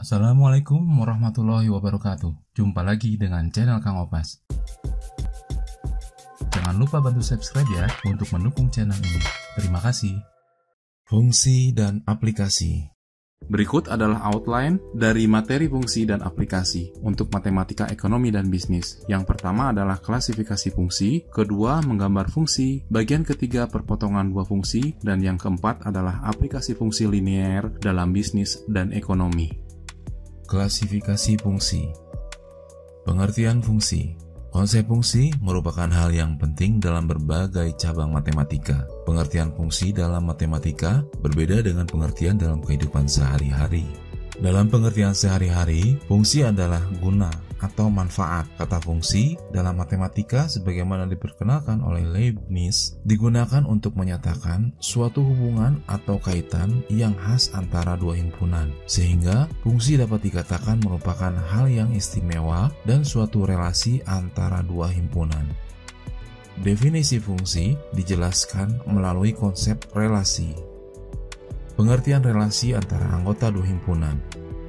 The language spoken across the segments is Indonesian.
Assalamualaikum warahmatullahi wabarakatuh. Jumpa lagi dengan channel Kang Opas. Jangan lupa bantu subscribe ya untuk mendukung channel ini. Terima kasih. Fungsi dan aplikasi. Berikut adalah outline dari materi fungsi dan aplikasi untuk matematika ekonomi dan bisnis. Yang pertama adalah klasifikasi fungsi, kedua menggambar fungsi, bagian ketiga perpotongan dua fungsi, dan yang keempat adalah aplikasi fungsi linear dalam bisnis dan ekonomi. Klasifikasi fungsi. Pengertian fungsi. Konsep fungsi merupakan hal yang penting dalam berbagai cabang matematika. Pengertian fungsi dalam matematika berbeda dengan pengertian dalam kehidupan sehari-hari. Dalam pengertian sehari-hari, fungsi adalah guna atau manfaat. Kata fungsi dalam matematika sebagaimana diperkenalkan oleh Leibniz digunakan untuk menyatakan suatu hubungan atau kaitan yang khas antara dua himpunan, sehingga fungsi dapat dikatakan merupakan hal yang istimewa dan suatu relasi antara dua himpunan. Definisi fungsi dijelaskan melalui konsep relasi. Pengertian relasi antara anggota dua himpunan.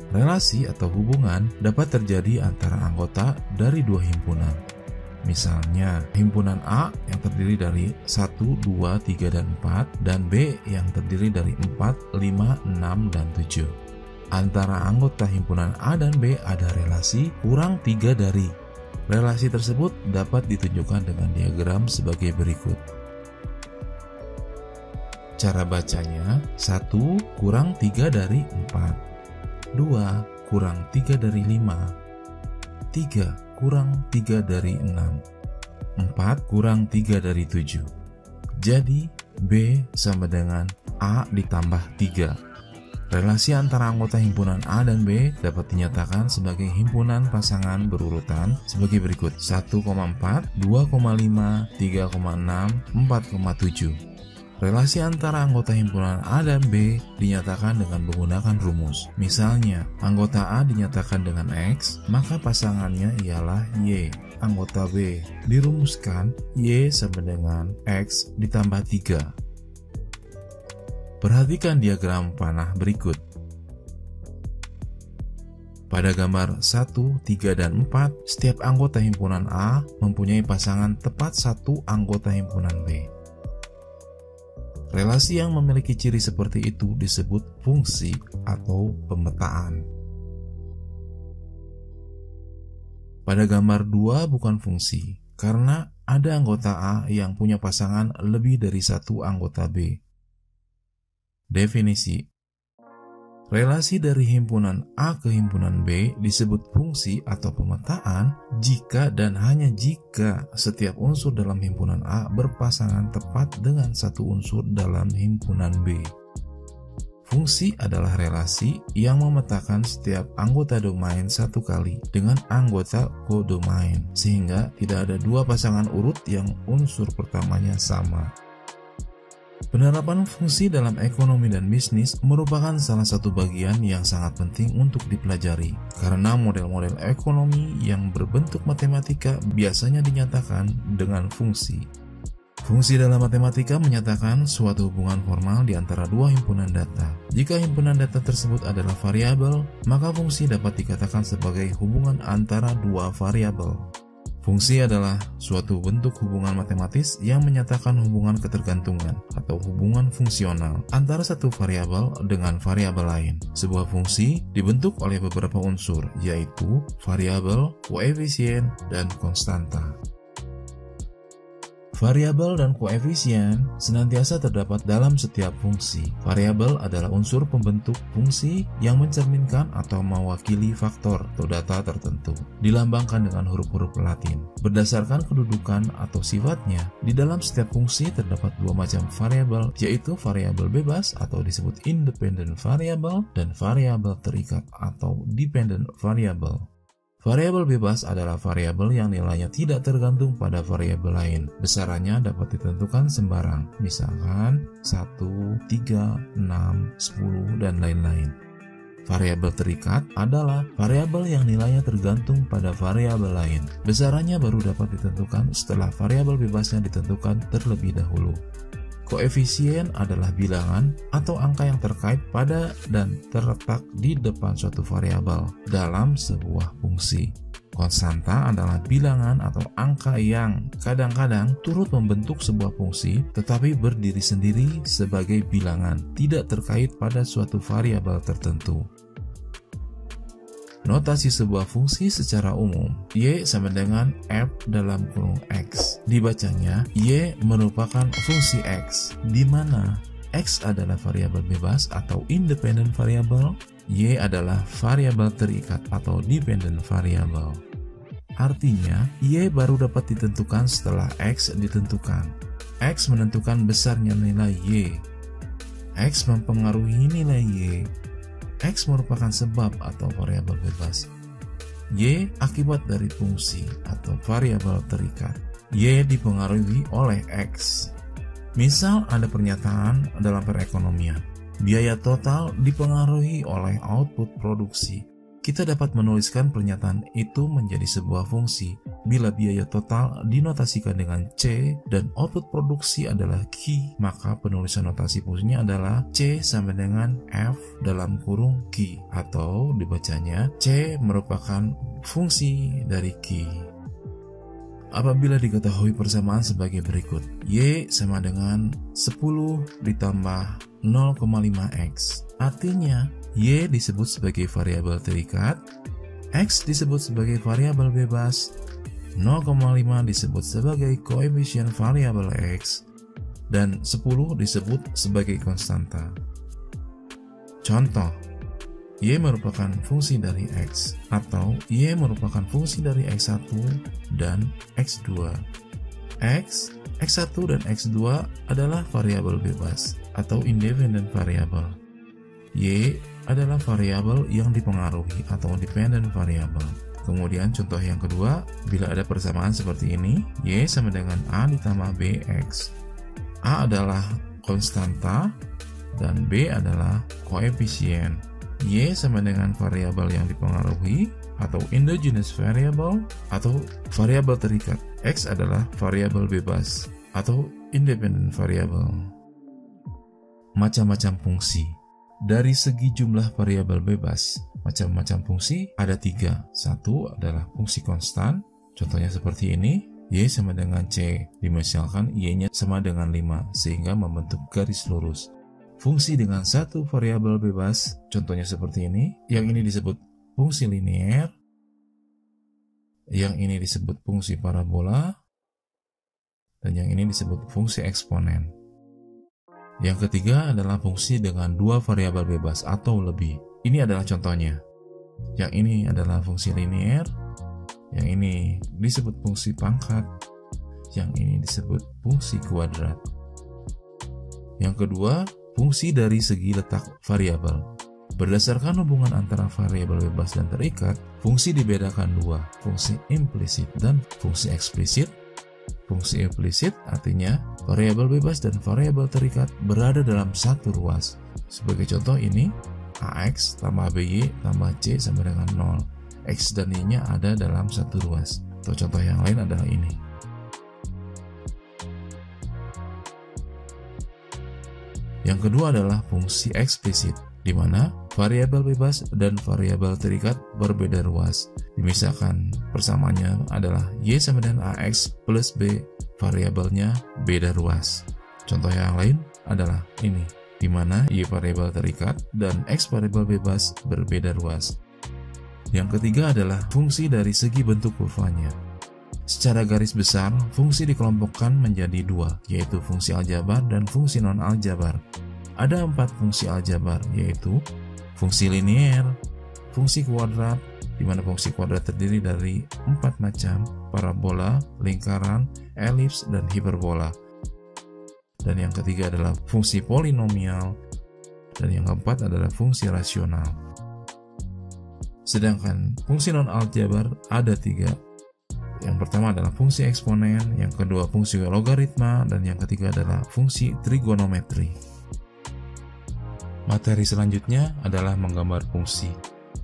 Relasi atau hubungan dapat terjadi antara anggota dari dua himpunan. Misalnya, himpunan A yang terdiri dari 1, 2, 3, dan 4, dan B yang terdiri dari 4, 5, 6, dan 7. Antara anggota himpunan A dan B ada relasi kurang 3 dari. Relasi tersebut dapat ditunjukkan dengan diagram sebagai berikut. Cara bacanya, 1 kurang 3 dari 4, 2 kurang 3 dari 5, 3 kurang 3 dari 6, 4 kurang 3 dari 7. Jadi, B sama dengan A ditambah 3. Relasi antara anggota himpunan A dan B dapat dinyatakan sebagai himpunan pasangan berurutan sebagai berikut: 1,4, 2,5, 3,6, 4,7. Relasi antara anggota himpunan A dan B dinyatakan dengan menggunakan rumus. Misalnya, anggota A dinyatakan dengan X, maka pasangannya ialah Y. Anggota B dirumuskan Y sama dengan X ditambah 3. Perhatikan diagram panah berikut. Pada gambar 1, 3, dan 4, setiap anggota himpunan A mempunyai pasangan tepat satu anggota himpunan B. Relasi yang memiliki ciri seperti itu disebut fungsi atau pemetaan. Pada gambar 2 bukan fungsi, karena ada anggota A yang punya pasangan lebih dari satu anggota B. Definisi. Relasi dari himpunan A ke himpunan B disebut fungsi atau pemetaan jika dan hanya jika setiap unsur dalam himpunan A berpasangan tepat dengan satu unsur dalam himpunan B. Fungsi adalah relasi yang memetakan setiap anggota domain satu kali dengan anggota kodomain, sehingga tidak ada dua pasangan urut yang unsur pertamanya sama. Penerapan fungsi dalam ekonomi dan bisnis merupakan salah satu bagian yang sangat penting untuk dipelajari, karena model-model ekonomi yang berbentuk matematika biasanya dinyatakan dengan fungsi. Fungsi dalam matematika menyatakan suatu hubungan formal di antara dua himpunan data. Jika himpunan data tersebut adalah variabel, maka fungsi dapat dikatakan sebagai hubungan antara dua variabel. Fungsi adalah suatu bentuk hubungan matematis yang menyatakan hubungan ketergantungan atau hubungan fungsional antara satu variabel dengan variabel lain. Sebuah fungsi dibentuk oleh beberapa unsur, yaitu variabel, koefisien, dan konstanta. Variabel dan koefisien senantiasa terdapat dalam setiap fungsi. Variabel adalah unsur pembentuk fungsi yang mencerminkan atau mewakili faktor atau data tertentu, dilambangkan dengan huruf-huruf Latin. Berdasarkan kedudukan atau sifatnya, di dalam setiap fungsi terdapat dua macam variabel, yaitu variabel bebas atau disebut independent variable dan variabel terikat atau dependent variable. Variabel bebas adalah variabel yang nilainya tidak tergantung pada variabel lain. Besarannya dapat ditentukan sembarang, misalkan 1, 3, 6, 10, dan lain-lain. Variabel terikat adalah variabel yang nilainya tergantung pada variabel lain. Besarannya baru dapat ditentukan setelah variabel bebasnya ditentukan terlebih dahulu. Koefisien adalah bilangan atau angka yang terkait pada dan terletak di depan suatu variabel dalam sebuah fungsi. Konstanta adalah bilangan atau angka yang kadang-kadang turut membentuk sebuah fungsi tetapi berdiri sendiri sebagai bilangan, tidak terkait pada suatu variabel tertentu. Notasi sebuah fungsi secara umum, Y sama dengan F dalam kurung X. Dibacanya, Y merupakan fungsi X, di mana X adalah variabel bebas atau independent variable, Y adalah variabel terikat atau dependent variable. Artinya, Y baru dapat ditentukan setelah X ditentukan. X menentukan besarnya nilai Y. X mempengaruhi nilai Y. X merupakan sebab atau variabel bebas. Y akibat dari fungsi atau variabel terikat. Y dipengaruhi oleh X. Misal ada pernyataan dalam perekonomian, biaya total dipengaruhi oleh output produksi. Kita dapat menuliskan pernyataan itu menjadi sebuah fungsi bila biaya total dinotasikan dengan C dan output produksi adalah Q, maka penulisan notasi fungsinya adalah C sama dengan F dalam kurung Q, atau dibacanya C merupakan fungsi dari Q. Apabila diketahui persamaan sebagai berikut, Y sama dengan 10 ditambah 0,5X, artinya Y disebut sebagai variabel terikat, X disebut sebagai variabel bebas, 0,5 disebut sebagai koefisien variabel X, dan 10 disebut sebagai konstanta. Contoh, Y merupakan fungsi dari X, atau Y merupakan fungsi dari X1 dan X2. X1 dan X2 adalah variabel bebas atau independent variable. Y adalah variabel yang dipengaruhi atau dependent variable. Kemudian contoh yang kedua, bila ada persamaan seperti ini, Y sama dengan A ditambah BX. A adalah konstanta dan B adalah koefisien. Y sama dengan variabel yang dipengaruhi atau endogenous variable atau variabel terikat. X adalah variabel bebas atau independent variable. Macam-macam fungsi. Dari segi jumlah variabel bebas, macam-macam fungsi ada 3. Satu adalah fungsi konstan, contohnya seperti ini, Y sama dengan C, dimisalkan Y-nya sama dengan 5, sehingga membentuk garis lurus. Fungsi dengan satu variabel bebas, contohnya seperti ini, yang ini disebut fungsi linear, yang ini disebut fungsi parabola, dan yang ini disebut fungsi eksponen. Yang ketiga adalah fungsi dengan dua variabel bebas atau lebih. Ini adalah contohnya. Yang ini adalah fungsi linear, yang ini disebut fungsi pangkat, yang ini disebut fungsi kuadrat. Yang kedua, fungsi dari segi letak variabel. Berdasarkan hubungan antara variabel bebas dan terikat, fungsi dibedakan dua, fungsi implisit dan fungsi eksplisit. Fungsi implisit artinya variabel bebas dan variabel terikat berada dalam satu ruas. Sebagai contoh ini, AX tambah BY tambah C sama dengan 0. X dan Y-nya ada dalam satu ruas. Atau contoh yang lain adalah ini. Yang kedua adalah fungsi eksplisit, di mana variabel bebas dan variabel terikat berbeda ruas. Misalkan persamaannya adalah Y sama dengan AX plus B, variabelnya beda ruas. Contoh yang lain adalah ini, di mana Y variabel terikat dan X variabel bebas berbeda ruas. Yang ketiga adalah fungsi dari segi bentuk kurvanya. Secara garis besar, fungsi dikelompokkan menjadi dua, yaitu fungsi aljabar dan fungsi non-aljabar. Ada 4 fungsi aljabar, yaitu fungsi linear, fungsi kuadrat, di mana fungsi kuadrat terdiri dari 4 macam, parabola, lingkaran, elips, dan hiperbola. Dan yang ketiga adalah fungsi polinomial, dan yang keempat adalah fungsi rasional. Sedangkan fungsi non-aljabar ada 3. Yang pertama adalah fungsi eksponen, yang kedua fungsi logaritma, dan yang ketiga adalah fungsi trigonometri. Materi selanjutnya adalah menggambar fungsi.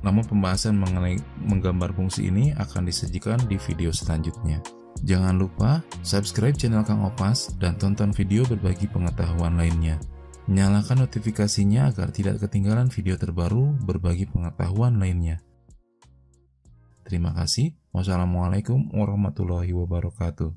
Namun pembahasan mengenai menggambar fungsi ini akan disajikan di video selanjutnya. Jangan lupa subscribe channel Kang Opas dan tonton video berbagi pengetahuan lainnya. Nyalakan notifikasinya agar tidak ketinggalan video terbaru berbagi pengetahuan lainnya. Terima kasih. Wassalamualaikum warahmatullahi wabarakatuh.